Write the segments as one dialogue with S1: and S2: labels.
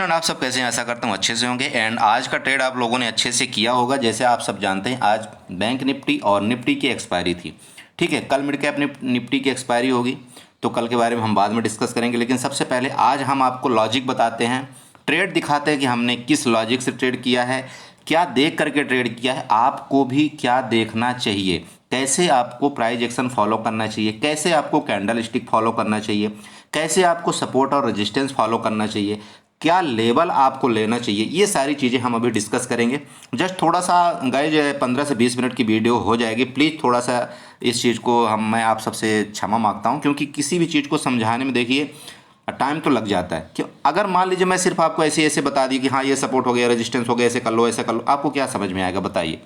S1: Friend, आप सब कैसे हैं? आशा करता हूँ अच्छे से होंगे। एंड आज का ट्रेड आप लोगों ने अच्छे से किया होगा। जैसे आप सब जानते हैं, आज बैंक निफ्टी और निफ्टी की एक्सपायरी थी। ठीक है, कल मिड कैप निफ्टी की एक्सपायरी होगी, तो कल के बारे में हम बाद में डिस्कस करेंगे। लेकिन सबसे पहले आज हम आपको लॉजिक बताते हैं, ट्रेड दिखाते हैं कि हमने किस लॉजिक से ट्रेड किया है, क्या देख करके ट्रेड किया है, आपको भी क्या देखना चाहिए, कैसे आपको प्राइस एक्शन फॉलो करना चाहिए, कैसे आपको कैंडल स्टिक फॉलो करना चाहिए, कैसे आपको सपोर्ट और रेजिस्टेंस फॉलो करना चाहिए, क्या लेवल आपको लेना चाहिए, ये सारी चीज़ें हम अभी डिस्कस करेंगे। जस्ट थोड़ा सा गाइज 15 से 20 मिनट की वीडियो हो जाएगी। प्लीज़ थोड़ा सा इस चीज़ को मैं आप सबसे क्षमा मांगता हूँ, क्योंकि किसी भी चीज़ को समझाने में देखिए टाइम तो लग जाता है। क्यों? अगर मान लीजिए मैं सिर्फ आपको ऐसे ऐसे बता दी कि हाँ ये सपोर्ट हो गया, रेजिस्टेंस हो गया, ऐसे कर लो ऐसे कर लो, आपको क्या समझ में आएगा बताइए।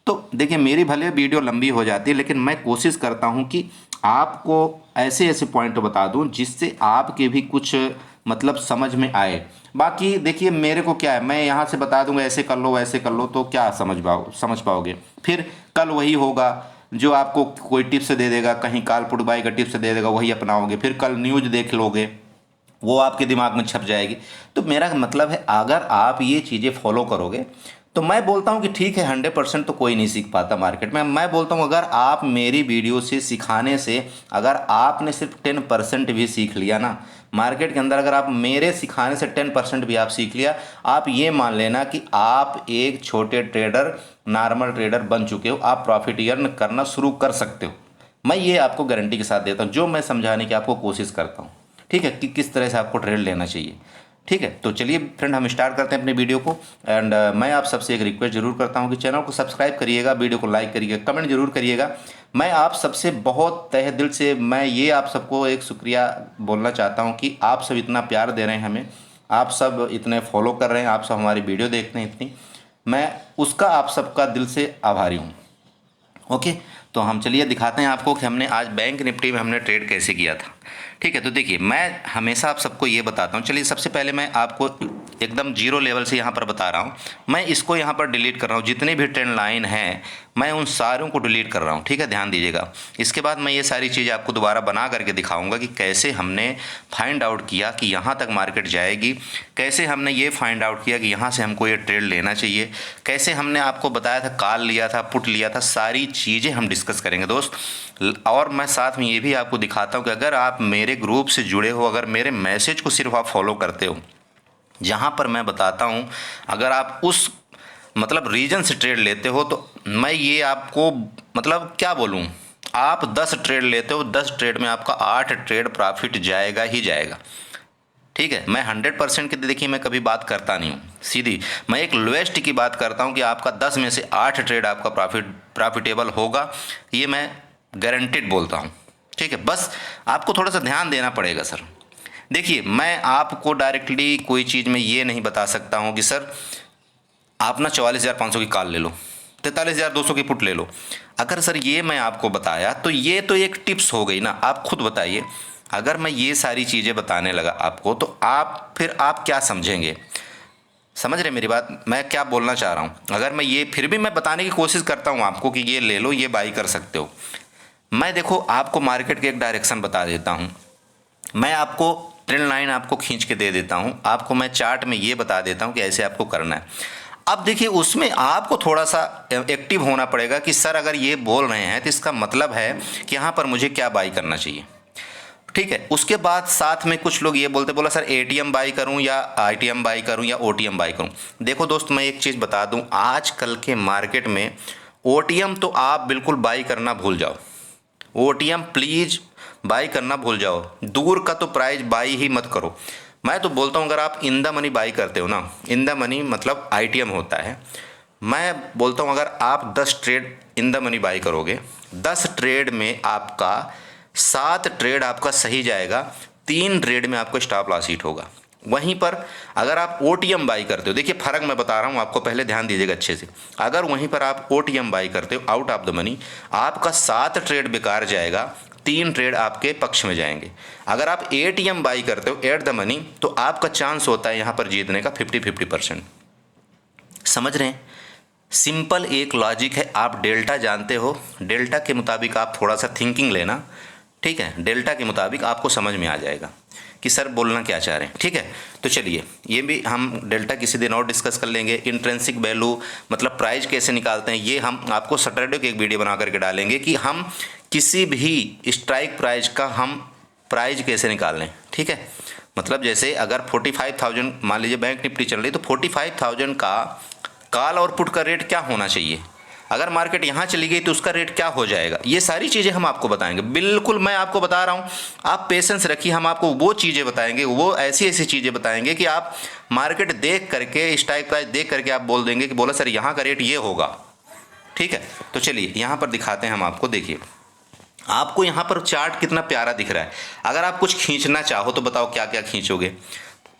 S1: तो देखिए, मेरी भले वीडियो लंबी हो जाती है, लेकिन मैं कोशिश करता हूं कि आपको ऐसे ऐसे पॉइंट बता दूं जिससे आपके भी कुछ मतलब समझ में आए। बाकी देखिए, मेरे को क्या है, मैं यहाँ से बता दूंगा ऐसे कर लो वैसे कर लो, तो क्या समझ पाओगे। फिर कल वही होगा जो आपको कोई टिप्स दे देगा, कहीं कॉल पुट बाय का टिप्स दे देगा, वही अपनाओगे। फिर कल न्यूज देख लोगे, वो आपके दिमाग में छप जाएगी। तो मेरा मतलब है, अगर आप ये चीज़ें फॉलो करोगे तो मैं बोलता हूँ कि ठीक है, 100% तो कोई नहीं सीख पाता मार्केट में। मैं बोलता हूँ अगर आप मेरी वीडियो से सिखाने से अगर आपने सिर्फ 10% भी सीख लिया ना मार्केट के अंदर, अगर आप मेरे सिखाने से 10% भी आप सीख लिया, आप ये मान लेना कि आप एक छोटे ट्रेडर, नॉर्मल ट्रेडर बन चुके हो। आप प्रॉफिट अर्न करना शुरू कर सकते हो। मैं ये आपको गारंटी के साथ देता हूँ, जो मैं समझाने की आपको कोशिश करता हूँ। ठीक है, कि किस तरह से आपको ट्रेड लेना चाहिए। ठीक है, तो चलिए फ्रेंड, हम स्टार्ट करते हैं अपने वीडियो को। एंड मैं आप सबसे एक रिक्वेस्ट जरूर करता हूं कि चैनल को सब्सक्राइब करिएगा, वीडियो को लाइक करिएगा, कमेंट जरूर करिएगा। मैं आप सबसे बहुत तहे दिल से मैं ये आप सबको एक शुक्रिया बोलना चाहता हूं कि आप सब इतना प्यार दे रहे हैं हमें, आप सब इतने फॉलो कर रहे हैं, आप सब हमारी वीडियो देखते हैं इतनी, मैं उसका आप सबका दिल से आभारी हूँ। ओके, तो हम चलिए दिखाते हैं आपको कि हमने आज बैंक निफ्टी में हमने ट्रेड कैसे किया था। ठीक है, तो देखिए, मैं हमेशा आप सबको ये बताता हूँ। चलिए, सबसे पहले मैं आपको एकदम जीरो लेवल से यहाँ पर बता रहा हूँ। मैं इसको यहाँ पर डिलीट कर रहा हूँ, जितने भी ट्रेंड लाइन हैं मैं उन सारों को डिलीट कर रहा हूँ। ठीक है, ध्यान दीजिएगा। इसके बाद मैं ये सारी चीज़ें आपको दोबारा बना करके दिखाऊंगा कि कैसे हमने फाइंड आउट किया कि यहाँ तक मार्केट जाएगी, कैसे हमने ये फाइंड आउट किया कि यहाँ से हमको ये ट्रेड लेना चाहिए, कैसे हमने आपको बताया था कॉल लिया था, पुट लिया था, सारी चीज़ें हम डिस्कस करेंगे दोस्त। और मैं साथ में ये भी आपको दिखाता हूँ कि अगर आप मेरे ग्रुप से जुड़े हो, अगर मेरे मैसेज को सिर्फ आप फॉलो करते हो, जहाँ पर मैं बताता हूँ, अगर आप उस मतलब रीजन से ट्रेड लेते हो, तो मैं ये आपको मतलब क्या बोलूँ, आप 10 ट्रेड लेते हो, 10 ट्रेड में आपका 8 ट्रेड प्रॉफिट जाएगा ही जाएगा। ठीक है, मैं 100% की देखिए मैं कभी बात करता नहीं हूँ सीधी, मैं एक लोएस्ट की बात करता हूँ कि आपका 10 में से 8 ट्रेड आपका प्रॉफिटेबल होगा, ये मैं गारंटेड बोलता हूँ। ठीक है, बस आपको थोड़ा सा ध्यान देना पड़ेगा सर। देखिए, मैं आपको डायरेक्टली कोई चीज़ में ये नहीं बता सकता हूँ कि सर आप ना 44,500 की कॉल ले लो, 43,200 की पुट ले लो। अगर सर ये मैं आपको बताया तो ये तो एक टिप्स हो गई ना। आप खुद बताइए, अगर मैं ये सारी चीज़ें बताने लगा आपको तो आप फिर आप क्या समझेंगे? समझ रहे मेरी बात, मैं क्या बोलना चाह रहा हूँ? अगर मैं ये फिर भी मैं बताने की कोशिश करता हूँ आपको कि ये ले लो, ये बाई कर सकते हो, मैं देखो आपको मार्केट के एक डायरेक्शन बता देता हूँ, मैं आपको ट्रेंड लाइन आपको खींच के दे देता हूँ, आपको मैं चार्ट में ये बता देता हूँ कि ऐसे आपको करना है। अब देखिए, उसमें आपको थोड़ा सा एक्टिव होना पड़ेगा कि सर अगर ये बोल रहे हैं तो इसका मतलब है कि यहाँ पर मुझे क्या बाई करना चाहिए। ठीक है, उसके बाद साथ में कुछ लोग ये बोला सर एटीएम बाई करूं या आईटीएम बाई करूं या ओटीएम बाई करूं। देखो दोस्त, मैं एक चीज़ बता दूं, आजकल के मार्केट में ओटीएम तो आप बिल्कुल बाई करना भूल जाओ। ओटीएम प्लीज़ बाई करना भूल जाओ, दूर का तो प्राइस बाई ही मत करो। मैं तो बोलता हूँ अगर आप इन द मनी बाई करते हो ना, इन द मनी मतलब आईटीएम होता है, मैं बोलता हूँ अगर आप 10 trade in the money by करोगे, 10 ट्रेड में आपका 7 ट्रेड आपका सही जाएगा, 3 ट्रेड में आपको स्टॉप लॉस हिट होगा। वहीं पर अगर आप ओटीएम बाई करते हो, देखिए फ़र्क मैं बता रहा हूँ आपको, पहले ध्यान दीजिएगा अच्छे से। अगर वहीं पर आप ओटीएम बाई करते हो आउट ऑफ द मनी, आपका 7 ट्रेड बेकार जाएगा, 3 ट्रेड आपके पक्ष में जाएंगे। अगर आप एटीएम बाई करते हो एट द मनी, तो आपका चांस होता है यहाँ पर जीतने का 50-50%। समझ रहे हैं? सिंपल एक लॉजिक है। आप डेल्टा जानते हो, डेल्टा के मुताबिक आप थोड़ा सा थिंकिंग लेना। ठीक है, डेल्टा के मुताबिक आपको समझ में आ जाएगा। कि सर बोलना क्या चाह रहे हैं। ठीक है, तो चलिए ये भी हम डेल्टा किसी दिन और डिस्कस कर लेंगे। इंट्रिंसिक वैल्यू मतलब प्राइस कैसे निकालते हैं, ये हम आपको सैटरडे को एक वीडियो बना करके डालेंगे कि हम किसी भी स्ट्राइक प्राइस का हम प्राइस कैसे निकाल लें। ठीक है, मतलब जैसे अगर 45,000 मान लीजिए बैंक निफ्टी चल रही, तो 45,000 का कॉल और पुट का रेट क्या होना चाहिए, अगर मार्केट यहाँ चली गई तो उसका रेट क्या हो जाएगा, ये सारी चीज़ें हम आपको बताएंगे। बिल्कुल मैं आपको बता रहा हूँ, आप पेशेंस रखिए, हम आपको वो चीज़ें बताएंगे, वो ऐसी ऐसी चीज़ें बताएंगे कि आप मार्केट देख करके, स्ट्राइक प्राइस देख करके आप बोल देंगे कि बोला सर यहाँ का रेट ये होगा। ठीक है, तो चलिए यहाँ पर दिखाते हैं हम आपको। देखिए आपको यहाँ पर चार्ट कितना प्यारा दिख रहा है। अगर आप कुछ खींचना चाहो तो बताओ क्या क्या खींचोगे।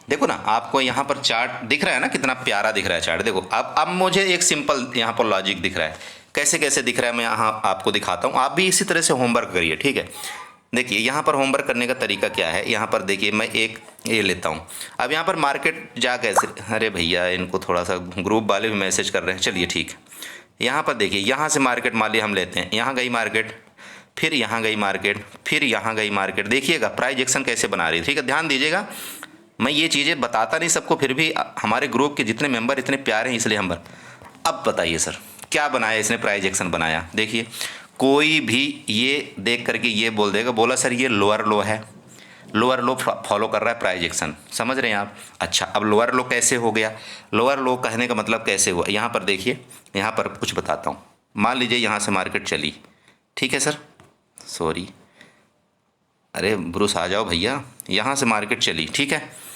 S1: देखो ना, आपको यहाँ पर चार्ट दिख रहा है ना, कितना प्यारा दिख रहा है चार्ट। देखो अब मुझे एक सिंपल यहाँ पर लॉजिक दिख रहा है, कैसे कैसे दिख रहा है मैं यहाँ आपको दिखाता हूँ। आप भी इसी तरह से होमवर्क करिए। ठीक है, देखिए यहाँ पर होमवर्क करने का तरीका क्या है। यहाँ पर देखिए मैं एक ये लेता हूँ। अब यहाँ पर मार्केट जा कैसे, अरे भैया इनको थोड़ा सा ग्रुप वाले भी मैसेज कर रहे हैं, चलिए ठीक है। यहाँ पर देखिए, यहाँ से मार्केट मान ली हम लेते हैं, यहाँ गई मार्केट, फिर यहाँ गई मार्केट, फिर यहाँ गई मार्केट। देखिएगा प्राइस एक्शन कैसे बना रही है। ठीक है, ध्यान दीजिएगा, मैं ये चीज़ें बताता नहीं सबको, फिर भी हमारे ग्रुप के जितने मेंबर इतने प्यारे हैं इसलिए हम अब बताइए सर क्या बनाया इसने, प्राइस एक्शन बनाया। देखिए कोई भी ये देख करके ये बोल देगा, बोला सर ये लोअर लो है, लोअर लो फॉलो कर रहा है प्राइस एक्शन, समझ रहे हैं आप। अच्छा, अब लोअर लो कैसे हो गया, लोअर लो कहने का मतलब कैसे हुआ। यहाँ पर देखिए, यहाँ पर कुछ बताता हूँ। मान लीजिए यहाँ से मार्केट चली, ठीक है सर, सॉरी, अरे ब्रूस आ जाओ भैया, यहाँ से मार्केट चली, ठीक है।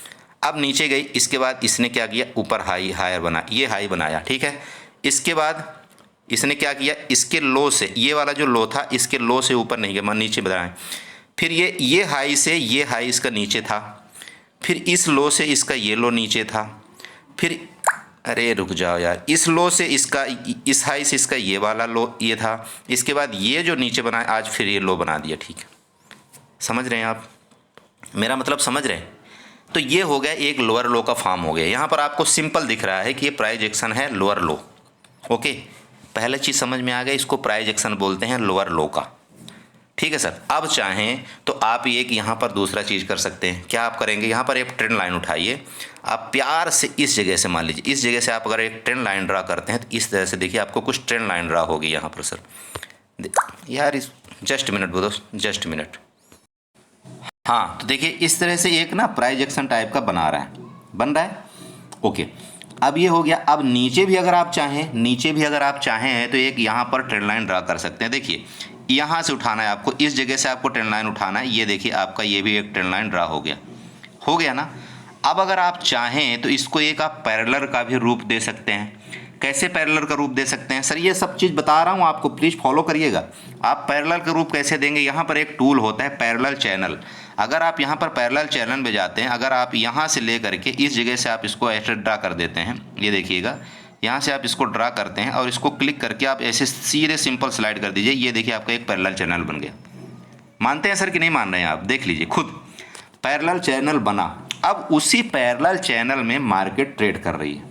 S1: अब नीचे गई, इसके बाद इसने क्या किया, ऊपर हाई हायर बना, ये हाई बनाया, ठीक है। इसके बाद इसने क्या किया, इसके लो से, ये वाला जो लो था इसके लो से ऊपर नहीं गया, मैं नीचे बताएं। फिर ये हाई से ये हाई इसका नीचे था, फिर इस लो से इसका ये लो नीचे था, फिर अरे रुक जाओ यार, इस लो से इसका, इस हाई से इसका ये वाला लो ये था, इसके बाद ये जो नीचे बना आज फिर ये लो बना दिया। ठीक है, समझ रहे हैं आप, मेरा मतलब समझ रहे हैं। तो ये हो गया एक लोअर लो का फॉर्म हो गया। यहाँ पर आपको सिंपल दिख रहा है कि ये प्राइस एक्शन है लोअर लो। ओके, पहले चीज़ समझ में आ गई, इसको प्राइस एक्शन बोलते हैं लोअर लो का। ठीक है सर, अब चाहें तो आप एक यहाँ पर दूसरा चीज़ कर सकते हैं। क्या आप करेंगे, यहाँ पर एक ट्रेंड लाइन उठाइए, आप प्यार से इस जगह से, मान लीजिए इस जगह से आप अगर एक ट्रेंड लाइन ड्रा करते हैं तो इस तरह से देखिए आपको कुछ ट्रेंड लाइन ड्रा होगी यहाँ पर। सर यार इस जस्ट मिनट बोलो, जस्ट मिनट। हाँ, तो देखिए इस तरह से एक ना प्राइस एक्शन टाइप का बना रहा है, बन रहा है। ओके, अब ये हो गया। अब नीचे भी अगर आप चाहें, नीचे भी अगर आप चाहें तो एक यहाँ पर ट्रेंड लाइन ड्रा कर सकते हैं। देखिए यहाँ से उठाना है आपको, इस जगह से आपको ट्रेंड लाइन उठाना है। ये देखिए आपका ये भी एक ट्रेंड लाइन ड्रा हो गया ना। अब अगर आप चाहें तो इसको एक आप पैरेलल का भी रूप दे सकते हैं। कैसे पैरेलल का रूप दे सकते हैं सर, ये सब चीज़ बता रहा हूँ आपको, प्लीज़ फॉलो करिएगा। आप पैरेलल का रूप कैसे देंगे, यहाँ पर एक टूल होता है पैरेलल चैनल। अगर आप यहाँ पर पैरेलल चैनल में जाते हैं, अगर आप यहाँ से ले करके इस जगह से आप इसको ऐसे ड्रा कर देते हैं, ये देखिएगा यहाँ से आप इसको ड्रा करते हैं और इसको क्लिक करके आप ऐसे सीधे सिंपल स्लाइड कर दीजिए। ये देखिए आपका एक पैरेलल चैनल बन गया। मानते हैं सर कि नहीं मान रहे हैं आप, देख लीजिए खुद, पैरेलल चैनल बना। अब उसी पैरेलल चैनल में मार्केट ट्रेड कर रही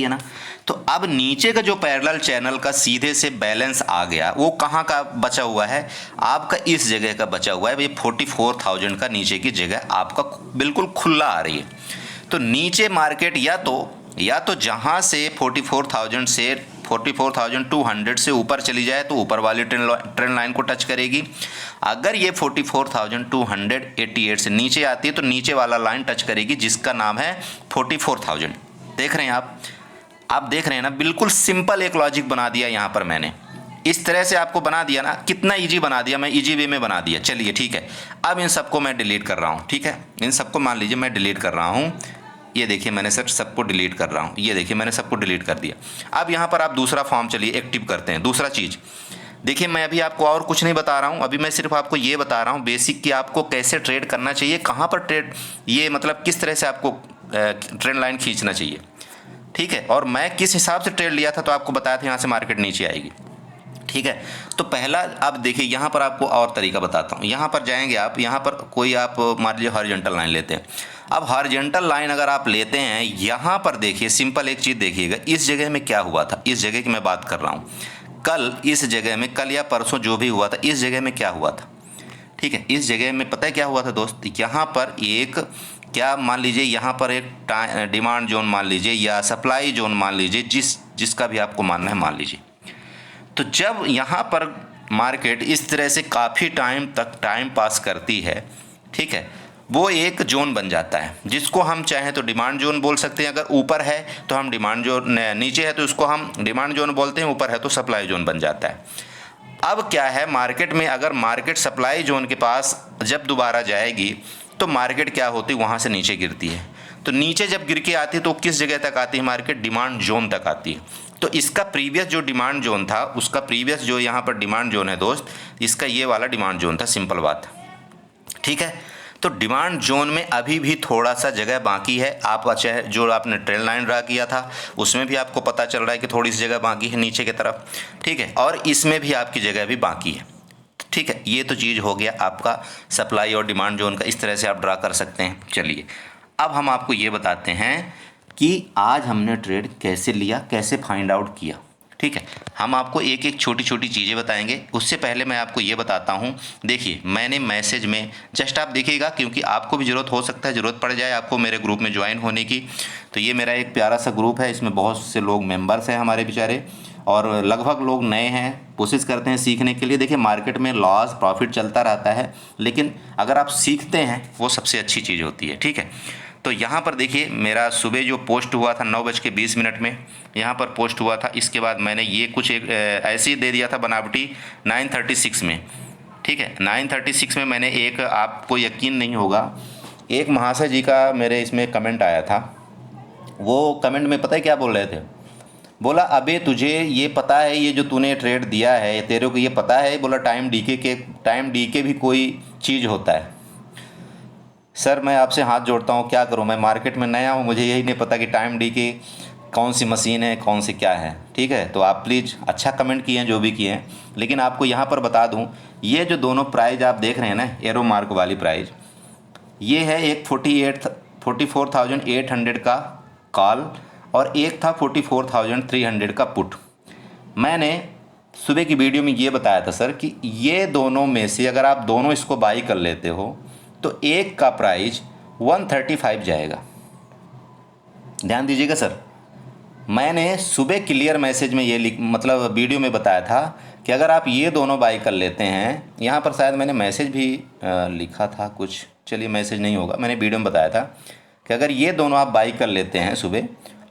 S1: है ना। तो अब नीचे का जो पैरेलल चैनल का सीधे से बैलेंस आ गया, वो कहाँ का बचा हुआ है, आपका इस जगह का बचा हुआ है। ये 44,000 का नीचे की जगह आपका बिल्कुल खुला आ रही है। तो नीचे मार्केट या तो जहाँ से 44,000 से 44,200 से ऊपर चली जाए तो ऊपर वाली ट्रेंड लाइन को टच करेगी। अगर ये 44,288 से नीचे आती है तो नीचे वाला लाइन टच करेगी जिसका नाम है 44,000। देख रहे हैं आप देख रहे हैं ना, बिल्कुल सिंपल एक लॉजिक बना दिया यहाँ पर मैंने। इस तरह से आपको बना दिया ना, कितना इजी बना दिया, मैं इजी वे में बना दिया। चलिए ठीक है, अब इन सबको मैं डिलीट कर रहा हूँ। ठीक है, इन सबको मान लीजिए मैं डिलीट कर रहा हूँ। ये देखिए मैंने सर सबको डिलीट कर रहा हूँ, ये देखिए मैंने सबको डिलीट कर दिया। अब यहाँ पर आप दूसरा फॉर्म चलिए एक्टिव करते हैं। दूसरा चीज़ देखिए, मैं अभी आपको और कुछ नहीं बता रहा हूँ, अभी मैं सिर्फ आपको ये बता रहा हूँ बेसिक कि आपको कैसे ट्रेड करना चाहिए, कहाँ पर ट्रेड, ये मतलब किस तरह से आपको ट्रेंड लाइन खींचना चाहिए। ठीक है, और मैं किस हिसाब से ट्रेड लिया था तो आपको बताया था यहाँ से मार्केट नीचे आएगी। ठीक है, तो पहला आप देखिए यहाँ पर आपको और तरीका बताता हूँ। यहाँ पर जाएंगे आप, यहाँ पर कोई आप मान लीजिए हॉरिजॉन्टल लाइन लेते हैं। अब हॉरिजॉन्टल लाइन अगर आप लेते हैं, यहाँ पर देखिए सिंपल एक चीज़ देखिएगा, इस जगह में क्या हुआ था, इस जगह की मैं बात कर रहा हूँ। कल इस जगह में, कल या परसों जो भी हुआ था, इस जगह में क्या हुआ था, ठीक है। इस जगह में पता है क्या हुआ था दोस्त, यहाँ पर एक क्या मान लीजिए, यहाँ पर एक डिमांड जोन मान लीजिए या सप्लाई जोन मान लीजिए, जिसका भी आपको मानना है मान लीजिए। तो जब यहाँ पर मार्केट इस तरह से काफ़ी टाइम तक टाइम पास करती है, ठीक है, वो एक जोन बन जाता है जिसको हम चाहें तो डिमांड जोन बोल सकते हैं। अगर ऊपर है तो हम डिमांड जोन, नीचे है तो उसको हम डिमांड जोन बोलते हैं, ऊपर है तो सप्लाई जोन बन जाता है। अब क्या है मार्केट में, अगर मार्केट सप्लाई जोन के पास जब दोबारा जाएगी तो मार्केट क्या होती है, वहाँ से नीचे गिरती है। तो नीचे जब गिर के आती है तो किस जगह तक आती है मार्केट, डिमांड जोन तक आती है। तो इसका प्रीवियस जो डिमांड जोन था, उसका प्रीवियस जो यहाँ पर डिमांड जोन है दोस्त, इसका ये वाला डिमांड जोन था, सिंपल बात, ठीक है। तो डिमांड जोन में अभी भी थोड़ा सा जगह बाकी है। आप चाहे जो आपने ट्रेल लाइन ड्रा किया था उसमें भी आपको पता चल रहा है कि थोड़ी सी जगह बाकी है नीचे की तरफ, ठीक है, और इसमें भी आपकी जगह भी बाकी है, ठीक है। ये तो चीज़ हो गया आपका सप्लाई और डिमांड जोन का, इस तरह से आप ड्रा कर सकते हैं। चलिए अब हम आपको ये बताते हैं कि आज हमने ट्रेड कैसे लिया, कैसे फाइंड आउट किया, ठीक है। हम आपको एक एक छोटी छोटी चीज़ें बताएंगे। उससे पहले मैं आपको ये बताता हूँ, देखिए मैंने मैसेज में जस्ट आप देखिएगा, क्योंकि आपको भी ज़रूरत हो सकता है, ज़रूरत पड़ जाए आपको मेरे ग्रुप में ज्वाइन होने की। तो ये मेरा एक प्यारा सा ग्रुप है, इसमें बहुत से लोग मेंबर्स हैं हमारे बेचारे, और लगभग लोग नए हैं, कोशिश करते हैं सीखने के लिए। देखिए मार्केट में लॉस प्रॉफिट चलता रहता है, लेकिन अगर आप सीखते हैं वो सबसे अच्छी चीज़ होती है, ठीक है। तो यहाँ पर देखिए मेरा सुबह जो पोस्ट हुआ था 9:20 में यहाँ पर पोस्ट हुआ था। इसके बाद मैंने ये कुछ एक ऐसे ही दे दिया था बनावटी 9:36 में, ठीक है। 9:36 में मैंने एक, आपको यकीन नहीं होगा, एक महाशय जी का मेरे इसमें कमेंट आया था। वो कमेंट में पता है क्या बोल रहे थे, बोला अबे तुझे ये पता है, ये जो तूने ट्रेड दिया है तेरे को ये पता है, बोला टाइम डीके भी कोई चीज़ होता है। सर मैं आपसे हाथ जोड़ता हूँ, क्या करूँ, मैं मार्केट में नया हूँ, मुझे यही नहीं पता कि टाइम डीके कौन सी मशीन है, कौन सी क्या है, ठीक है। तो आप प्लीज़, अच्छा कमेंट किए हैं जो भी किए हैं, लेकिन आपको यहाँ पर बता दूँ, ये जो दोनों प्राइज आप देख रहे हैं ना, एरो मार्क वाली प्राइज, ये है एक 44,800 का कॉल और एक था 44,300 का पुट। मैंने सुबह की वीडियो में ये बताया था सर कि ये दोनों में से अगर आप दोनों इसको बाई कर लेते हो तो एक का प्राइस 135 जाएगा। ध्यान दीजिएगा सर, मैंने सुबह क्लियर मैसेज में ये मतलब वीडियो में बताया था कि अगर आप ये दोनों बाई कर लेते हैं, यहाँ पर शायद मैंने मैसेज भी लिखा था कुछ, चलिए मैसेज नहीं होगा, मैंने वीडियो में बताया था कि अगर ये दोनों आप बाई कर लेते हैं सुबह,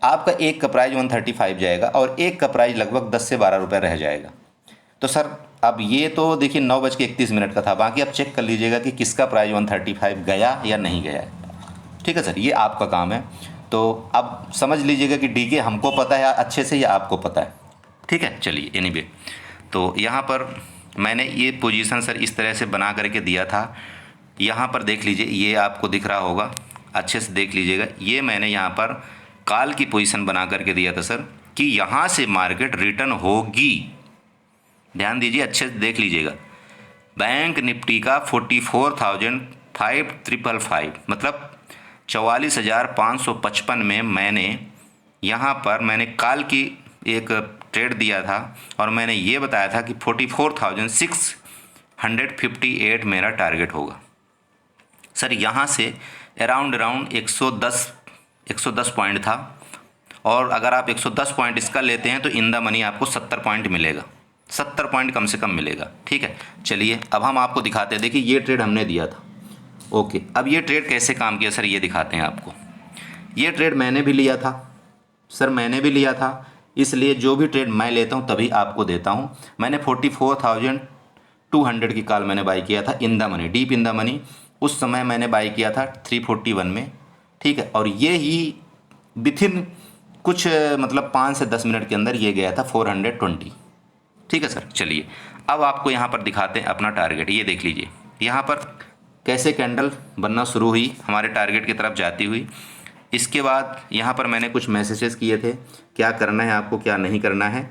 S1: आपका एक का प्राइस 135 जाएगा और एक का प्राइस लगभग 10 से 12 रुपये रह जाएगा। तो सर अब ये तो देखिए 9:31 का था, बाकी आप चेक कर लीजिएगा कि किसका प्राइस 135 गया या नहीं गया है, ठीक है सर, ये आपका काम है। तो अब समझ लीजिएगा कि डीके हमको पता है अच्छे से या आपको पता है, ठीक है। चलिए एनीवे, तो यहाँ पर मैंने ये पोजीशन सर इस तरह से बना करके दिया था। यहाँ पर देख लीजिए, ये आपको दिख रहा होगा, अच्छे से देख लीजिएगा, ये मैंने यहाँ पर कॉल की पोजीशन बना करके दिया था सर कि यहाँ से मार्केट रिटर्न होगी। ध्यान दीजिए, अच्छे से देख लीजिएगा, बैंक निफ्टी का 44,555 मतलब 44,555 में मैंने यहाँ पर मैंने कॉल की एक ट्रेड दिया था और मैंने ये बताया था कि 44,658 मेरा टारगेट होगा। सर यहाँ से अराउंड 110 पॉइंट था, और अगर आप 110 पॉइंट इसका लेते हैं तो इन द मनी आपको 70 पॉइंट मिलेगा, 70 पॉइंट कम से कम मिलेगा, ठीक है। चलिए अब हम आपको दिखाते हैं, देखिए ये ट्रेड हमने दिया था, ओके। अब ये ट्रेड कैसे काम किया सर ये दिखाते हैं आपको। ये ट्रेड मैंने भी लिया था सर, मैंने भी लिया था, इसलिए जो भी ट्रेड मैं लेता हूँ तभी आपको देता हूँ। मैंने 44,200 की कॉल मैंने बाई किया था in the money, deep in the money. उस समय मैंने बाई किया था 341 में, ठीक है, और ये ही विथिन कुछ मतलब 5 से 10 मिनट के अंदर ये गया था 420, ठीक है सर। चलिए अब आपको यहाँ पर दिखाते हैं अपना टारगेट। ये देख लीजिए यहाँ पर कैसे कैंडल बनना शुरू हुई हमारे टारगेट की तरफ जाती हुई। इसके बाद यहाँ पर मैंने कुछ मैसेजेस किए थे, क्या करना है आपको क्या नहीं करना है।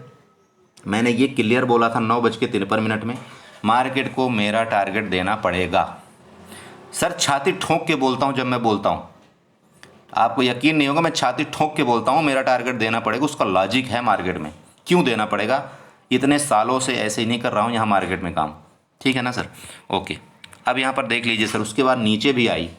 S1: मैंने ये क्लियर बोला था 9:53 में मार्केट को मेरा टारगेट देना पड़ेगा। सर छाती ठोक के बोलता हूँ, जब मैं बोलता हूँ आपको यकीन नहीं होगा, मैं छाती ठोक के बोलता हूँ मेरा टारगेट देना पड़ेगा। उसका लॉजिक है मार्केट में, क्यों देना पड़ेगा, इतने सालों से ऐसे ही नहीं कर रहा हूँ यहाँ मार्केट में काम, ठीक है ना सर। ओके, अब यहाँ पर देख लीजिए सर, उसके बाद नीचे भी आई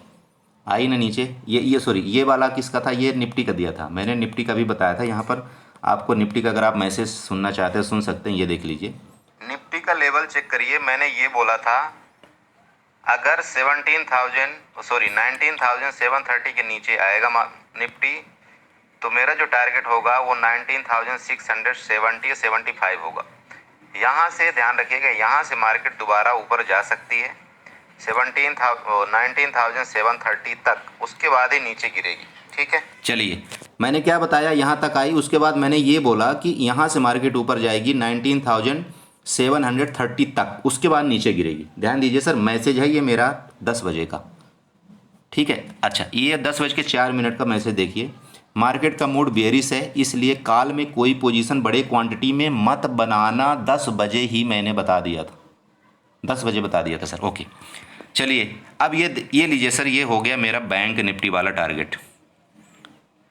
S1: ना नीचे, ये सॉरी, ये वाला किसका था, ये निफ्टी का दिया था मैंने, निफ्टी का भी बताया था। यहाँ पर आपको निफ्टी का अगर आप मैसेज सुनना चाहते हैं सुन सकते हैं, ये देख लीजिए, निफ्टी का लेवल चेक करिए। मैंने ये बोला था अगर 19,730 के नीचे आएगा निफ्टी, तो मेरा जो टारगेट होगा वो 19,670 या 75 होगा। यहाँ से ध्यान रखिएगा, यहाँ से मार्केट दोबारा ऊपर जा सकती है 19,730 तक, उसके बाद ही नीचे गिरेगी। ठीक है, चलिए मैंने क्या बताया, यहाँ तक आई, उसके बाद मैंने ये बोला कि यहाँ से मार्केट ऊपर जाएगी 19,730 तक, उसके बाद नीचे गिरेगी। ध्यान दीजिए सर, मैसेज है ये मेरा 10 बजे का। ठीक है, अच्छा ये 10:04 का मैसेज देखिए। मार्केट का मूड बेयरिश है, इसलिए कॉल में कोई पोजीशन बड़े क्वांटिटी में मत बनाना। 10 बजे ही मैंने बता दिया था, 10 बजे बता दिया था सर। ओके, चलिए अब ये लीजिए सर, ये हो गया मेरा बैंक निफ्टी वाला टारगेट।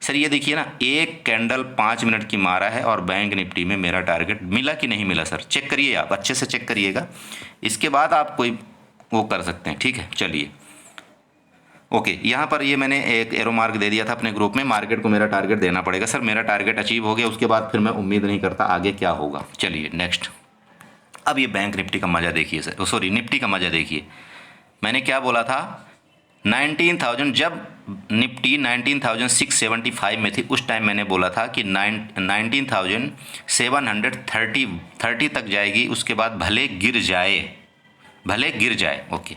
S1: सर ये देखिए ना, एक कैंडल 5 मिनट की मारा है और बैंक निफ्टी में मेरा टारगेट मिला कि नहीं मिला सर, चेक करिए, आप अच्छे से चेक करिएगा, इसके बाद आप कोई वो कर सकते हैं। ठीक है, चलिए ओके, यहाँ पर ये मैंने एक एरो मार्क दे दिया था अपने ग्रुप में, मार्केट को मेरा टारगेट देना पड़ेगा सर। मेरा टारगेट अचीव हो गया, उसके बाद फिर मैं उम्मीद नहीं करता आगे क्या होगा। चलिए नेक्स्ट, अब ये बैंक निफ्टी का मज़ा देखिए सर, सॉरी निफ्टी का मज़ा देखिए। मैंने क्या बोला था, 19,000, जब निफ्टी 19,675 में थी उस टाइम मैंने बोला था कि 19,730 तक जाएगी, उसके बाद भले गिर जाए। ओके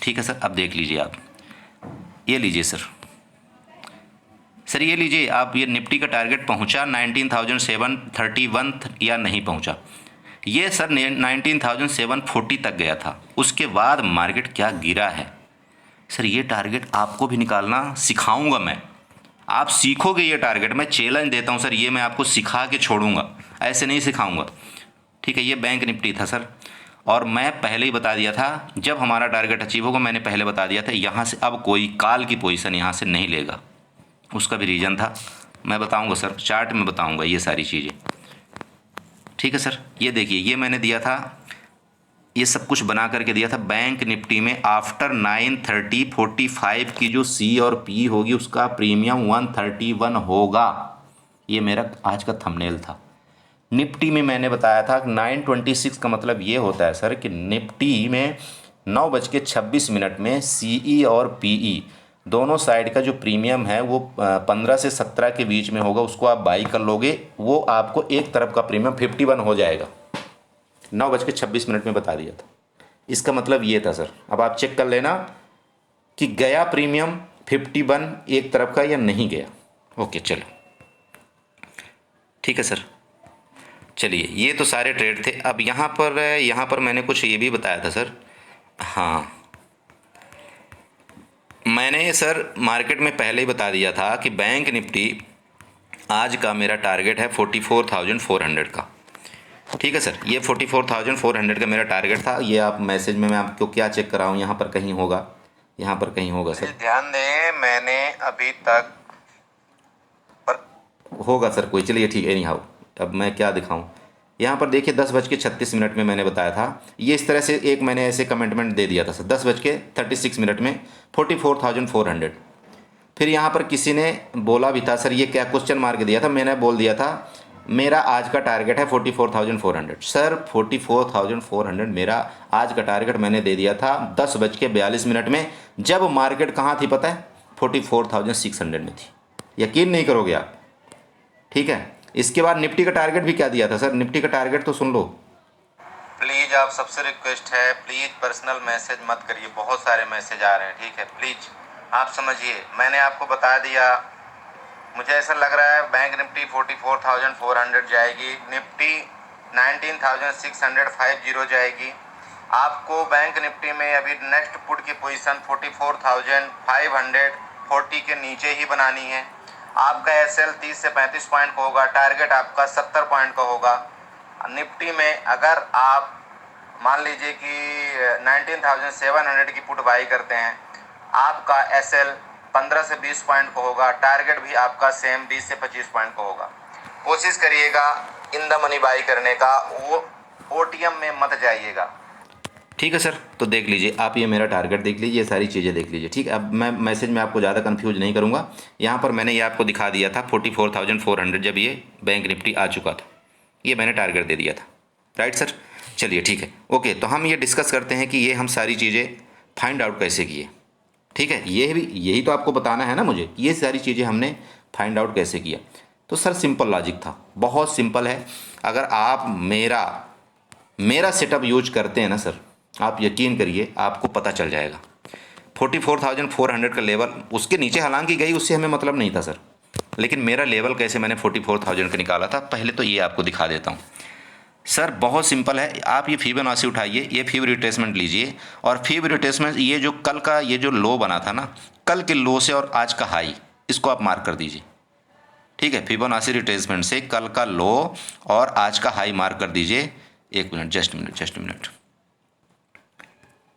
S1: ठीक है सर, अब देख लीजिए आप, ये लीजिए सर, ये लीजिए आप, ये निफ्टी का टारगेट पहुंचा 19,731 या नहीं पहुंचा। ये सर 19,740 तक गया था, उसके बाद मार्केट क्या गिरा है सर। ये टारगेट आपको भी निकालना सिखाऊंगा मैं, आप सीखोगे ये टारगेट। मैं चैलेंज देता हूं सर, ये मैं आपको सिखा के छोड़ूंगा, ऐसे नहीं सिखाऊंगा। ठीक है, ये बैंक निफ्टी था सर, और मैं पहले ही बता दिया था जब हमारा टारगेट अचीव होगा, मैंने पहले बता दिया था यहाँ से अब कोई कॉल की पोजीशन यहाँ से नहीं लेगा। उसका भी रीज़न था, मैं बताऊंगा सर, चार्ट में बताऊंगा ये सारी चीज़ें। ठीक है सर, ये देखिए, ये मैंने दिया था, ये सब कुछ बना करके दिया था। बैंक निफ्टी में आफ्टर 9:30:45 की जो सी और पी होगी उसका प्रीमियम 131 होगा। ये मेरा आज का थंबनेल था। निफ्टी में मैंने बताया था 9:26 का मतलब ये होता है सर कि निफ्टी में 9:26 में सीई और पीई दोनों साइड का जो प्रीमियम है वो 15 से 17 के बीच में होगा, उसको आप बाई कर लोगे, वो आपको एक तरफ का प्रीमियम 51 हो जाएगा। 9:26 में बता दिया था, इसका मतलब ये था सर। अब आप चेक कर लेना कि गया प्रीमियम 51 एक तरफ का या नहीं गया। ओके चलो ठीक है सर, चलिए ये तो सारे ट्रेड थे। अब यहाँ पर मैंने कुछ ये भी बताया था सर, हाँ मैंने सर मार्केट में पहले ही बता दिया था कि बैंक निफ्टी आज का मेरा टारगेट है 44,400 का। ठीक है सर, ये 44,400 का मेरा टारगेट था। ये आप मैसेज में मैं आपको क्या चेक कर रहा हूँ, यहाँ पर कहीं होगा सर, ध्यान दें, मैंने अभी तक पर होगा सर कोई, चलिए ठीक है। एनी हाउ, अब मैं क्या दिखाऊँ, यहाँ पर देखिए 10:36 में मैंने बताया था, ये इस तरह से एक मैंने ऐसे कमेंटमेंट दे दिया था सर 10:36 में 44,400। फिर यहाँ पर किसी ने बोला भी था सर, ये क्या क्वेश्चन मार्क दिया था, मैंने बोल दिया था मेरा आज का टारगेट है 44,400। सर 44,400 मेरा आज का टारगेट मैंने दे दिया था 10:42 में, जब मार्केट कहाँ थी पता है, 44,600 में थी। यकीन नहीं करोगे आप। ठीक है, इसके बाद निफ्टी का टारगेट भी क्या दिया था सर, निफ्टी का टारगेट तो सुन लो प्लीज़। आप सबसे रिक्वेस्ट है, प्लीज़ पर्सनल मैसेज मत करिए, बहुत सारे मैसेज आ रहे हैं। ठीक है, प्लीज़ आप समझिए, मैंने आपको बता दिया। मुझे ऐसा लग रहा है बैंक निफ्टी 44,400 जाएगी, निफ्टी 19,650 जाएगी। आपको बैंक निफ्टी में अभी नेक्स्ट पुट की पोजीशन 44,540 के नीचे ही बनानी है। आपका एसएल 30 से 35 पॉइंट का होगा, टारगेट आपका 70 पॉइंट का होगा। निफ्टी में अगर आप मान लीजिए कि 19,700 की पुट बाई करते हैं, आपका एसएल 15 से 20 पॉइंट का होगा, टारगेट भी आपका सेम 20 से 25 पॉइंट का होगा। कोशिश करिएगा इन द मनी बाई करने का, वो ओटीएम में मत जाइएगा। ठीक है सर, तो देख लीजिए आप, ये मेरा टारगेट देख लीजिए, ये सारी चीज़ें देख लीजिए। ठीक है, अब मैं मैसेज में आपको ज़्यादा कंफ्यूज नहीं करूँगा। यहाँ पर मैंने ये आपको दिखा दिया था 44,400 जब ये बैंक निफ्टी आ चुका था, ये मैंने टारगेट दे दिया था। राइट सर, चलिए ठीक है, ओके। तो हम ये डिस्कस करते हैं कि ये हम सारी चीज़ें फाइंड आउट कैसे किए। ठीक है, ये भी यही तो आपको बताना है ना मुझे, ये सारी चीज़ें हमने फाइंड आउट कैसे किया। तो सर सिंपल लॉजिक था, बहुत सिंपल है। अगर आप मेरा सेटअप यूज करते हैं ना सर, आप यकीन करिए आपको पता चल जाएगा। 44,400 का लेवल, उसके नीचे हालांकि गई, उससे हमें मतलब नहीं था सर, लेकिन मेरा लेवल कैसे मैंने 44,000 का निकाला था, पहले तो ये आपको दिखा देता हूँ। सर बहुत सिंपल है, आप ये फिबोनाची उठाइए, ये फीब रिट्रेसमेंट लीजिए, और फीब रिट्रेसमेंट ये जो कल का ये जो लो बना था ना, कल के लो से और आज का हाई, इसको आप मार्क कर दीजिए। ठीक है, फिबोनाची रिट्रेसमेंट से कल का लो और आज का हाई मार्क कर दीजिए। एक मिनट, जस्ट मिनट।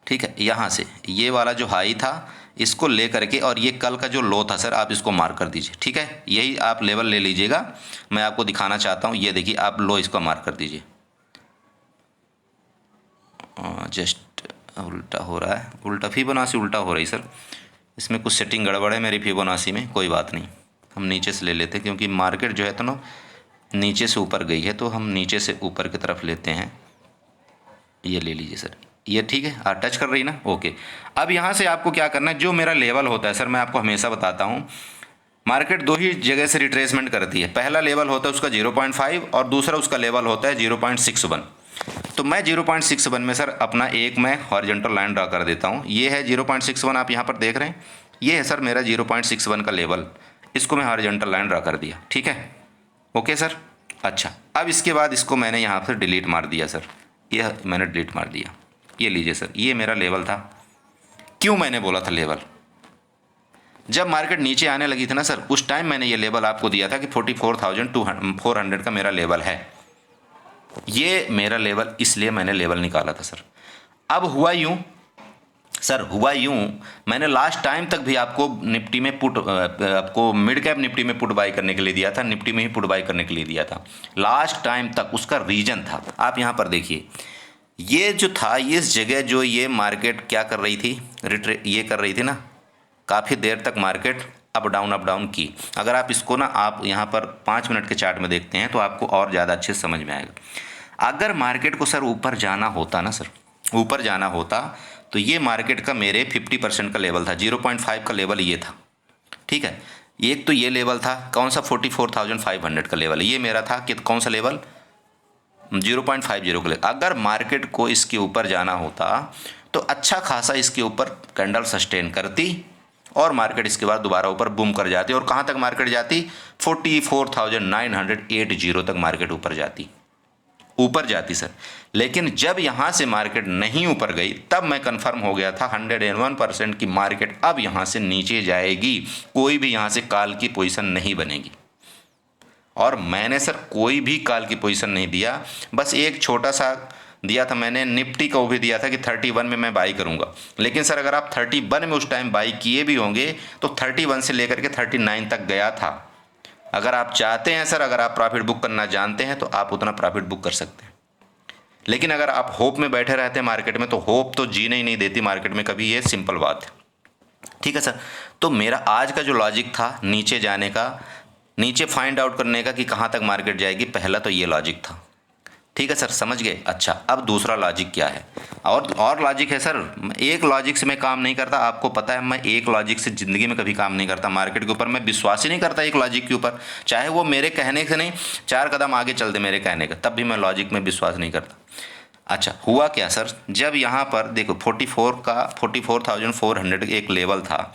S1: ठीक है, यहाँ से ये वाला जो हाई था इसको ले करके, और ये कल का जो लो था सर, आप इसको मार्क कर दीजिए। ठीक है, यही आप लेवल ले लीजिएगा, मैं आपको दिखाना चाहता हूँ। ये देखिए, आप लो इसको मार्क कर दीजिए। जस्ट उल्टा हो रहा है, उल्टा फिबोनाची उल्टा हो रही सर, इसमें कुछ सेटिंग गड़बड़ है मेरी फिबोनाची में, कोई बात नहीं, हम नीचे से ले लेते हैं, क्योंकि मार्केट जो है तो ना नीचे से ऊपर गई है, तो हम नीचे से ऊपर की तरफ लेते हैं। ये ले लीजिए सर, ये ठीक है, टच कर रही ना, ओके। अब यहाँ से आपको क्या करना है, जो मेरा लेवल होता है सर, मैं आपको हमेशा बताता हूँ, मार्केट दो ही जगह से रिट्रेसमेंट करती है। पहला लेवल होता है उसका 0.5 और दूसरा उसका लेवल होता है 0.61। तो मैं 0.61 में सर अपना एक मैं हॉरिजॉन्टल लाइन ड्रा कर देता हूँ। ये है 0.61, आप यहाँ पर देख रहे हैं, ये है सर मेरा 0.61 का लेवल, इसको मैं हॉरिजॉन्टल लाइन ड्रा कर दिया। ठीक है, ओके सर। अच्छा, अब इसके बाद इसको मैंने यहाँ पर डिलीट मार दिया सर, यह मैंने डिलीट मार दिया। ये लीजिए सर, ये मेरा लेवल था। क्यों मैंने बोला था लेवल, जब मार्केट नीचे आने लगी थी ना सर, उस टाइम मैंने ये लेवल आपको दिया था कि 44,400 का मेरा लेवल है। ये मेरा लेवल, इसलिए मैंने लेवल निकाला था सर। अब हुआ यूं सर, हुआ यूं, मैंने लास्ट टाइम तक भी आपको निफ्टी में आपको मिड कैप निफ्टी में पुट बाई करने के लिए दिया था, निफ्टी में ही पुट बाई करने के लिए दिया था लास्ट टाइम तक। उसका रीजन था, आप यहाँ पर देखिए, ये जो था, इस जगह जो ये मार्केट क्या कर रही थी, ये कर रही थी ना, काफ़ी देर तक मार्केट अप डाउन की। अगर आप इसको ना, आप यहाँ पर 5 मिनट के चार्ट में देखते हैं तो आपको और ज़्यादा अच्छे से समझ में आएगा। अगर मार्केट को सर ऊपर जाना होता ना सर, ऊपर जाना होता, तो ये मार्केट का मेरे 50% का लेवल था, 0.5 का लेवल ये था। ठीक है, एक तो ये लेवल था, कौन सा, 44,500 का लेवल, ये मेरा था कि कौन सा लेवल, 0.50 के लिए। अगर मार्केट को इसके ऊपर जाना होता तो अच्छा खासा इसके ऊपर कैंडल सस्टेन करती और मार्केट इसके बाद दोबारा ऊपर बूम कर जाती, और कहाँ तक मार्केट जाती, 44,980 तक मार्केट ऊपर जाती सर। लेकिन जब यहाँ से मार्केट नहीं ऊपर गई, तब मैं कंफर्म हो गया था 101% की मार्केट अब यहाँ से नीचे जाएगी, कोई भी यहाँ से कॉल की पोजीशन नहीं बनेगी। और मैंने सर कोई भी कॉल की पोजीशन नहीं दिया, बस एक छोटा सा दिया था मैंने, निफ्टी को भी दिया था कि 31 में मैं बाई करूंगा। लेकिन सर अगर आप 31 में उस टाइम बाई किए भी होंगे तो 31 से लेकर के 39 तक गया था। अगर आप चाहते हैं सर, अगर आप प्रॉफिट बुक करना जानते हैं तो आप उतना प्रॉफिट बुक कर सकते हैं। लेकिन अगर आप होप में बैठे रहते हैं मार्केट में, तो होप तो जीने ही नहीं देती मार्केट में कभी, ये सिंपल बात है। ठीक है सर, तो मेरा आज का जो लॉजिक था नीचे जाने का, नीचे फाइंड आउट करने का कि कहाँ तक मार्केट जाएगी, पहला तो ये लॉजिक था। ठीक है सर, समझ गए। अच्छा, अब दूसरा लॉजिक क्या है, और लॉजिक है सर, एक लॉजिक से मैं काम नहीं करता, आपको पता है मैं एक लॉजिक से ज़िंदगी में कभी काम नहीं करता। मार्केट के ऊपर मैं विश्वास ही नहीं करता एक लॉजिक के ऊपर, चाहे वो मेरे कहने से नहीं 4 कदम आगे चल दे मेरे कहने का, तब भी मैं लॉजिक में विश्वास नहीं करता। अच्छा, हुआ क्या सर, जब यहाँ पर देखो 44,400 एक लेवल था,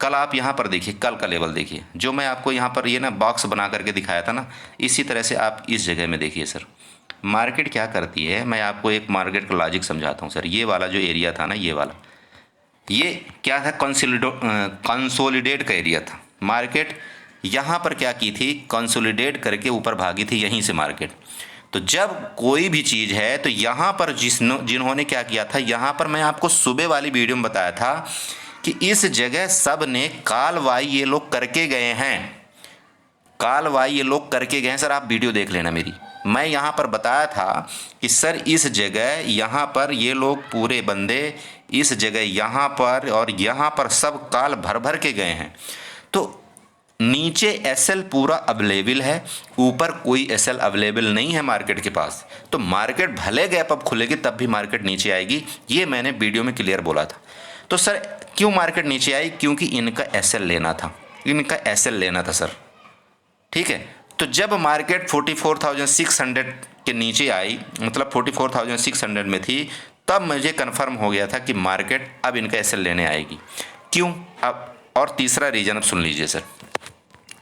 S1: कल आप यहाँ पर देखिए, कल का लेवल देखिए, जो मैं आपको यहाँ पर ये ना बॉक्स बना करके दिखाया था ना, इसी तरह से आप इस जगह में देखिए सर, मार्केट क्या करती है। मैं आपको एक मार्केट का लॉजिक समझाता हूँ सर। ये वाला जो एरिया था ना, ये वाला, ये क्या था, कंसोलिडेट का एरिया था। मार्केट यहाँ पर क्या की थी, कंसोलिडेट करके ऊपर भागी थी यहीं से मार्केट। तो जब कोई भी चीज़ है तो यहाँ पर जिन्होंने क्या किया था, यहाँ पर मैं आपको सुबह वाली वीडियो में बताया था कि इस जगह सब ने काल वाई ये लोग करके गए हैं। काल वाई ये लोग करके गए हैं सर, आप वीडियो देख लेना मेरी। मैं यहाँ पर बताया था कि सर इस जगह यहाँ पर ये लोग पूरे बंदे इस जगह यहाँ पर और यहाँ पर सब काल भर भर के गए हैं। तो नीचे एसएल पूरा अवेलेबल है, ऊपर कोई एसएल अवेलेबल नहीं है मार्केट के पास। तो मार्केट भले गैप अप खुलेगी तब भी मार्केट नीचे आएगी, ये मैंने वीडियो में क्लियर बोला था। तो सर क्यों मार्केट नीचे आई? क्योंकि इनका एसएल लेना था, इनका एसएल लेना था सर, ठीक है। तो जब मार्केट 44,600 के नीचे आई, मतलब 44,600 में थी, तब मुझे कन्फर्म हो गया था कि मार्केट अब इनका एसएल लेने आएगी। क्यों? अब और तीसरा रीज़न अब सुन लीजिए सर,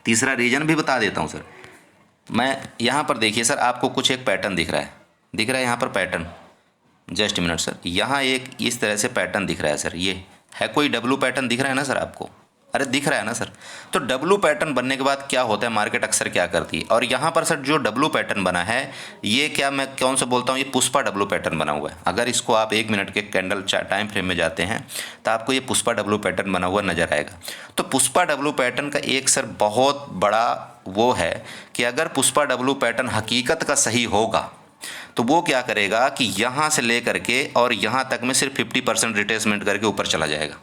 S1: तीसरा रीज़न भी बता देता हूँ सर। मैं यहाँ पर देखिए सर, आपको कुछ एक पैटर्न दिख रहा है, दिख रहा है यहाँ पर पैटर्न, जस्ट मिनट सर, यहाँ एक इस तरह से पैटर्न दिख रहा है सर, ये है कोई डब्लू पैटर्न दिख रहा है ना सर आपको? अरे दिख रहा है ना सर? तो डब्लू पैटर्न बनने के बाद क्या होता है, मार्केट अक्सर क्या करती है, और यहाँ पर सर जो डब्लू पैटर्न बना है ये क्या, मैं कौन सा बोलता हूँ, ये पुष्पा डब्लू पैटर्न बना हुआ है। अगर इसको आप 1 मिनट के कैंडल टाइम फ्रेम में जाते हैं तो आपको ये पुष्पा डब्लू पैटर्न बना हुआ नजर आएगा। तो पुष्पा डब्लू पैटर्न का एक सर बहुत बड़ा वो है कि अगर पुष्पा डब्लू पैटर्न हकीकत का सही होगा तो वो क्या करेगा कि यहाँ से लेकर के और यहाँ तक में सिर्फ 50% रिट्रेसमेंट करके ऊपर चला जाएगा।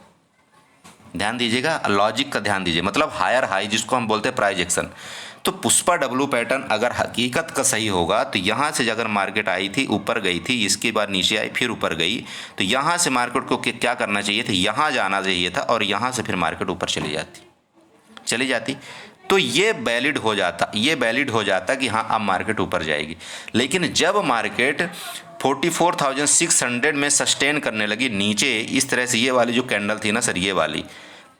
S1: ध्यान दीजिएगा, लॉजिक का ध्यान दीजिए, मतलब हायर हाई जिसको हम बोलते हैं प्राइस एक्शन। तो पुष्पा डब्लू पैटर्न अगर हकीकत का सही होगा तो यहाँ से अगर मार्केट आई थी, ऊपर गई थी, इसके बाद नीचे आई, फिर ऊपर गई, तो यहाँ से मार्केट को क्या करना चाहिए था, यहाँ जाना चाहिए था और यहाँ से फिर मार्केट ऊपर चली जाती तो ये वैलिड हो जाता, ये वैलिड हो जाता कि हाँ अब मार्केट ऊपर जाएगी। लेकिन जब मार्केट 44,600 में सस्टेन करने लगी नीचे इस तरह से, ये वाली जो कैंडल थी ना सर, ये वाली,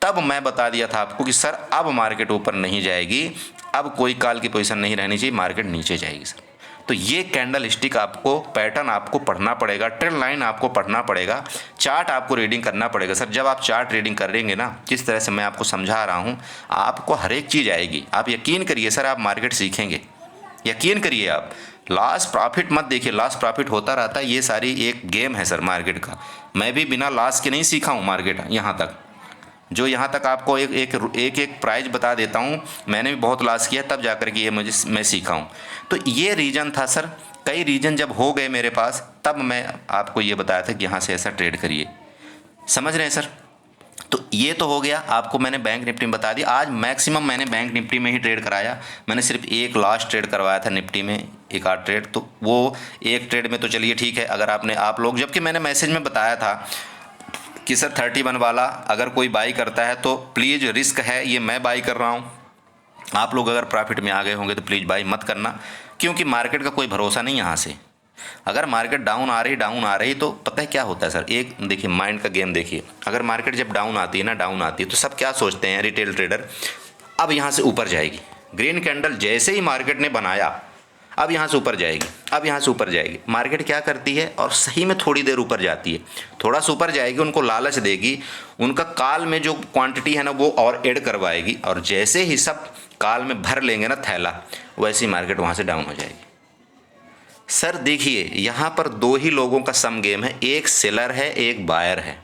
S1: तब मैं बता दिया था आपको कि सर अब मार्केट ऊपर नहीं जाएगी, अब कोई कॉल की पोजीशन नहीं रहनी चाहिए, मार्केट नीचे जाएगी सर। तो ये कैंडल स्टिक आपको, पैटर्न आपको पढ़ना पड़ेगा, ट्रेंड लाइन आपको पढ़ना पड़ेगा, चार्ट आपको रीडिंग करना पड़ेगा सर। जब आप चार्ट रीडिंग करेंगे ना, जिस तरह से मैं आपको समझा रहा हूँ, आपको हर एक चीज़ आएगी। आप यकीन करिए सर, आप मार्केट सीखेंगे, यकीन करिए। आप लॉस प्रॉफिट मत देखिए, लॉस प्रॉफिट होता रहता है, ये सारी एक गेम है सर मार्केट का। मैं भी बिना लॉस के नहीं सीखा हूँ मार्केट यहाँ तक, जो यहाँ तक आपको एक प्राइज बता देता हूँ, मैंने भी बहुत लॉस किया तब जाकर के ये मैं सीखा हूँ। तो ये रीज़न था सर, कई रीज़न जब हो गए मेरे पास तब मैं आपको ये बताया था कि यहाँ से ऐसा ट्रेड करिए, समझ रहे हैं सर। तो ये तो हो गया, आपको मैंने बैंक निफ्टी में बता दिया। आज मैक्सिमम मैंने बैंक निफ्टी में ही ट्रेड कराया, मैंने सिर्फ एक लास्ट ट्रेड करवाया था निफ्टी में, एक आध ट्रेड, तो वो एक ट्रेड में तो चलिए ठीक है। अगर आप लोग, जबकि मैंने मैसेज में बताया था कि सर 31 वाला अगर कोई बाई करता है तो प्लीज़, रिस्क है ये, मैं बाई कर रहा हूँ, आप लोग अगर प्रॉफिट में आ गए होंगे तो प्लीज़ बाई मत करना, क्योंकि मार्केट का कोई भरोसा नहीं यहाँ से। अगर मार्केट डाउन आ रही तो पता है क्या होता है सर, एक देखिए माइंड का गेम देखिए। अगर मार्केट जब डाउन आती है तो सब क्या सोचते हैं रिटेल ट्रेडर, अब यहाँ से ऊपर जाएगी, ग्रीन कैंडल जैसे ही मार्केट ने बनाया अब यहाँ से ऊपर जाएगी, अब यहाँ से ऊपर जाएगी। मार्केट क्या करती है, और सही में थोड़ी देर ऊपर जाती है, थोड़ा सा ऊपर जाएगी, उनको लालच देगी, उनका काल में जो क्वांटिटी है ना वो और ऐड करवाएगी, और जैसे ही सब काल में भर लेंगे ना थैला, वैसे ही मार्केट वहाँ से डाउन हो जाएगी। सर देखिए यहाँ पर दो ही लोगों का सम गेम है, एक सेलर है एक बायर है।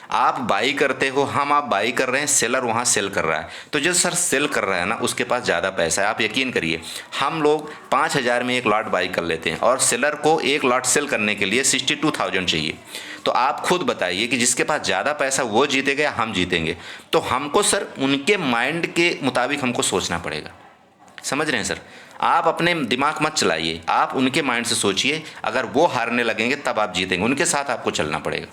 S1: आप बाई करते हो, आप बाई कर रहे हैं, सेलर वहाँ सेल कर रहा है। तो जो सर सेल कर रहा है ना उसके पास ज़्यादा पैसा है। आप यकीन करिए, हम लोग 5,000 में एक लॉट बाई कर लेते हैं और सेलर को एक लॉट सेल करने के लिए 62,000 चाहिए। तो आप खुद बताइए कि जिसके पास ज़्यादा पैसा वो जीतेगा या हम जीतेंगे। तो हमको सर उनके माइंड के मुताबिक हमको सोचना पड़ेगा, समझ रहे हैं सर। आप अपने दिमाग मत चलाइए, आप उनके माइंड से सोचिए, अगर वो हारने लगेंगे तब आप जीतेंगे, उनके साथ आपको चलना पड़ेगा,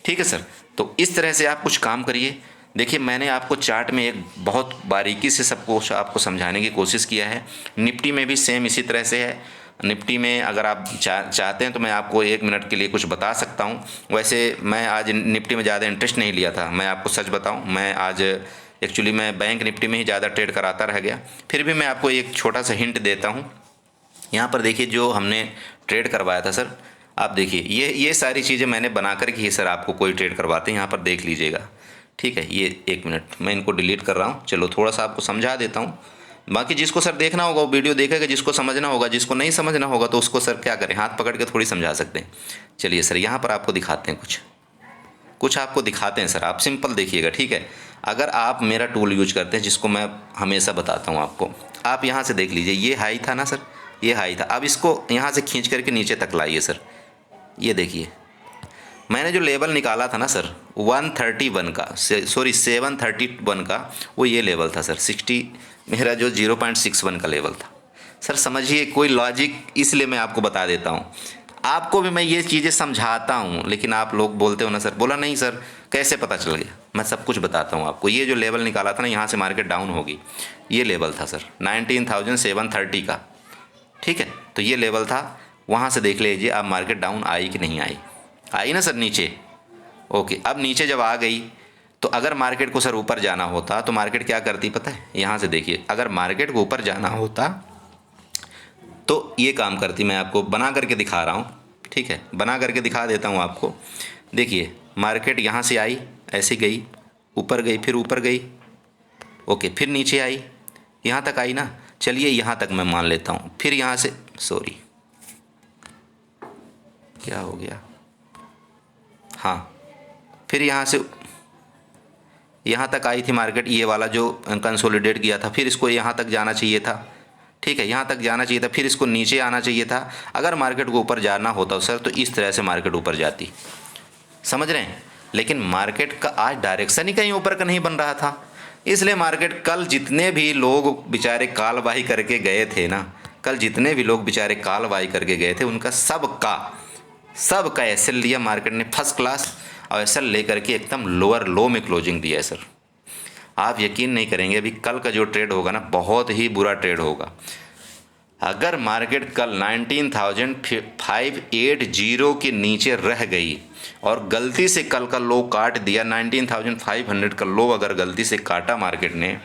S1: ठीक है सर। तो इस तरह से आप कुछ काम करिए। देखिए मैंने आपको चार्ट में एक बहुत बारीकी से सबको आपको समझाने की कोशिश किया है। निफ्टी में भी सेम इसी तरह से है। निफ्टी में अगर आप चाहते हैं तो मैं आपको 1 मिनट के लिए कुछ बता सकता हूँ। वैसे मैं आज निफ्टी में ज़्यादा इंटरेस्ट नहीं लिया था, मैं आपको सच बताऊँ, मैं आज एक्चुअली मैं बैंक निफ्टी में ही ज़्यादा ट्रेड कराता रह गया। फिर भी मैं आपको एक छोटा सा हिंट देता हूँ। यहाँ पर देखिए जो हमने ट्रेड करवाया था सर, आप देखिए ये सारी चीज़ें मैंने बना कर ही सर आपको कोई ट्रेड करवाते हैं, यहाँ पर देख लीजिएगा, ठीक है। ये 1 मिनट मैं इनको डिलीट कर रहा हूँ। चलो थोड़ा सा आपको समझा देता हूँ, बाकी जिसको सर देखना होगा वो वीडियो देखेगा, जिसको समझना होगा, जिसको नहीं समझना होगा तो उसको सर क्या करें, हाथ पकड़ के थोड़ी समझा सकते हैं। चलिए सर यहाँ पर आपको दिखाते हैं, कुछ आपको दिखाते हैं सर, आप सिंपल देखिएगा, ठीक है। अगर आप मेरा टूल यूज करते हैं, जिसको मैं हमेशा बताता हूँ आपको, आप यहाँ से देख लीजिए, ये हाई था ना सर, ये हाई था। अब इसको यहाँ से खींच करके नीचे तक लाइए सर, ये देखिए मैंने जो लेवल निकाला था ना सर 131 का, सॉरी 731 का, वो ये लेवल था सर। 60 मेरा जो 0.61 का लेवल था सर। समझिए कोई लॉजिक, इसलिए मैं आपको बता देता हूँ। आपको भी मैं ये चीज़ें समझाता हूँ, लेकिन आप लोग बोलते हो ना सर, बोला नहीं सर कैसे पता चल गया। मैं सब कुछ बताता हूँ आपको। ये जो लेवल निकाला था ना, यहाँ से मार्केट डाउन होगी, ये लेवल था सर 19,730 का, ठीक है। तो ये लेवल था, वहाँ से देख लीजिए आप मार्केट डाउन आई कि नहीं आई। आई ना सर नीचे, ओके। अब नीचे जब आ गई तो अगर मार्केट को सर ऊपर जाना होता तो मार्केट क्या करती पता है, यहाँ से देखिए, अगर मार्केट को ऊपर जाना होता तो ये काम करती। मैं आपको बना करके दिखा रहा हूँ, ठीक है, बना करके दिखा देता हूँ आपको। देखिए मार्केट यहाँ से आई, ऐसे गई, ऊपर गई, फिर ऊपर गई, ओके, फिर नीचे आई, यहाँ तक आई ना, चलिए यहाँ तक मैं मान लेता हूँ। फिर यहाँ से, सॉरी क्या हो गया, हाँ, फिर यहाँ से यहाँ तक आई थी मार्केट, ये वाला जो कंसोलिडेट किया था, फिर इसको यहाँ तक जाना चाहिए था, ठीक है, यहाँ तक जाना चाहिए था, फिर इसको नीचे आना चाहिए था। अगर मार्केट को ऊपर जाना होता सर तो इस तरह से मार्केट ऊपर जाती, समझ रहे हैं। लेकिन मार्केट का आज डायरेक्शन ही कहीं ऊपर का नहीं बन रहा था, इसलिए मार्केट कल जितने भी लोग बेचारे कालबाही करके गए थे ना, कल जितने भी लोग बेचारे कालबाही करके गए थे, उनका सबका एसएल लिया मार्केट ने फर्स्ट क्लास, और एसएल लेकर के एकदम लोअर लो में क्लोजिंग दिया है सर। आप यकीन नहीं करेंगे, अभी कल का जो ट्रेड होगा ना, बहुत ही बुरा ट्रेड होगा। अगर मार्केट कल 19,580 के नीचे रह गई और गलती से कल का लो काट दिया, 19,500 का लो अगर गलती से काटा मार्केट ने,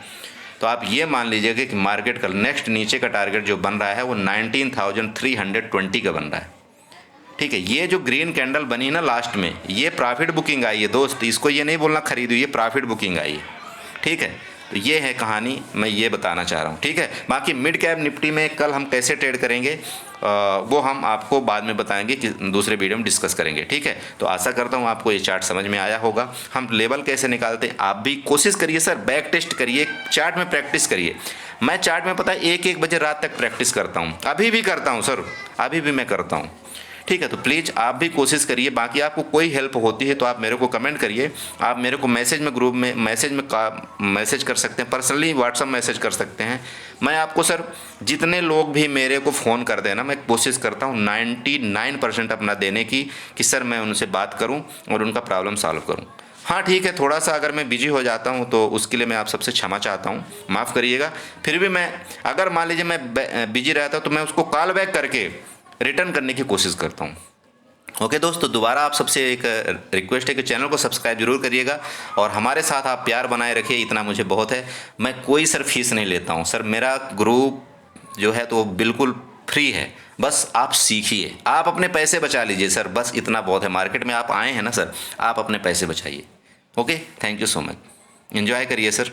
S1: तो आप ये मान लीजिएगा कि मार्केट का नेक्स्ट नीचे का टारगेट जो बन रहा है वो 19,320 का बन रहा है, ठीक है। ये जो ग्रीन कैंडल बनी ना लास्ट में, ये प्रॉफिट बुकिंग आई है दोस्त, इसको ये नहीं बोलना खरीदो, ये प्रॉफिट बुकिंग आई है, ठीक है। तो ये है कहानी, मैं ये बताना चाह रहा हूँ, ठीक है। बाकी मिड कैप निफ्टी में कल हम कैसे ट्रेड करेंगे वो हम आपको बाद में बताएंगे, कि दूसरे वीडियो में डिस्कस करेंगे, ठीक है। तो आशा करता हूँ आपको ये चार्ट समझ में आया होगा। हम लेवल कैसे निकालते हैं, आप भी कोशिश करिए सर, बैक टेस्ट करिए, चार्ट में प्रैक्टिस करिए। मैं चार्ट में पता है 1-1 बजे रात तक प्रैक्टिस करता हूँ, अभी भी करता हूँ सर, अभी भी मैं करता हूँ, ठीक है। तो प्लीज़ आप भी कोशिश करिए। बाकी आपको कोई हेल्प होती है तो आप मेरे को कमेंट करिए, आप मेरे को मैसेज में, ग्रुप में मैसेज कर सकते हैं, पर्सनली व्हाट्सअप मैसेज कर सकते हैं। मैं आपको सर, जितने लोग भी मेरे को फ़ोन कर देना, मैं कोशिश करता हूँ 99% अपना देने की, कि सर मैं उनसे बात करूँ और उनका प्रॉब्लम सॉल्व करूँ। हाँ ठीक है, थोड़ा सा अगर मैं बिजी हो जाता हूँ तो उसके लिए मैं आप सबसे क्षमा चाहता हूँ, माफ़ करिएगा। फिर भी मैं, अगर मान लीजिए मैं बिजी रहता हूँ तो मैं उसको कॉल बैक करके रिटर्न करने की कोशिश करता हूँ। ओके दोस्तों, दोबारा आप सबसे एक रिक्वेस्ट है कि चैनल को सब्सक्राइब जरूर करिएगा और हमारे साथ आप प्यार बनाए रखिए, इतना मुझे बहुत है। मैं कोई सर फीस नहीं लेता हूँ सर, मेरा ग्रुप जो है तो बिल्कुल फ्री है, बस आप सीखिए, आप अपने पैसे बचा लीजिए सर, बस इतना बहुत है। मार्केट में आप आए हैं ना सर, आप अपने पैसे बचाइए। Okay, thank you so much, enjoy करिए सर।